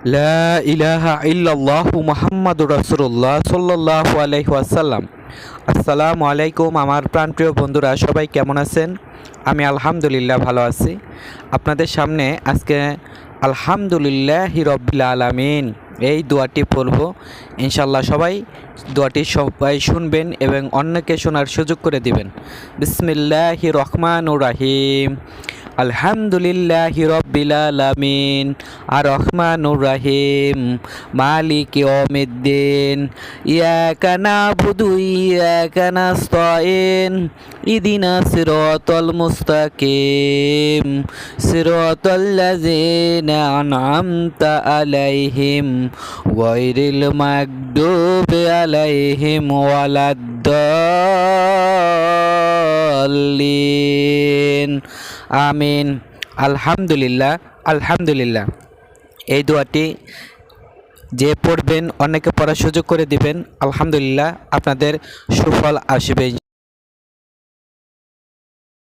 লা ইলাহা ইল্লাল্লাহু মুহাম্মাদুর রাসূলুল্লাহ সাল্লাল্লাহু আলাইহি ওয়াসাল্লাম। আসসালামু আলাইকুম আমার প্রাণপ্রিয় বন্ধুরা, সবাই কেমন আছেন? আমি আলহামদুলিল্লাহ ভালো আছি। আপনাদের সামনে আজকে আলহামদুলিল্লাহি রব্বিল আলামিন এই দোয়াটি পড়ব। ইনশাআল্লাহ সবাই দোয়াটি শুনবেন এবং অন্যকে শোনার সুযোগ করে দিবেন। বিসমিল্লাহির রহমানির রহিম। আলহামদুলিল্লাহি রব্বিল আলামিন আর রহমানুর রহিম মালিক ইয়াউমিদ্দিন ইয়াকা নাবুদু ইয়াকা নাস্তাইন ইহদিনাস সিরাতাল মুস্তাকিম সিরাতাল লাযিনা আন'আমতা আলাইহিম গায়রিল মাগদুবি আলাইহিম ওয়ালাদ-দাল্লিন। আমিন। আলহামদুলিল্লাহ আলহামদুলিল্লাহ। এই দোয়াটি যে পড়বেন অনেকে পড়ার সুযোগ করে দিবেন। আলহামদুলিল্লাহ, আপনাদের সুফল আসবে।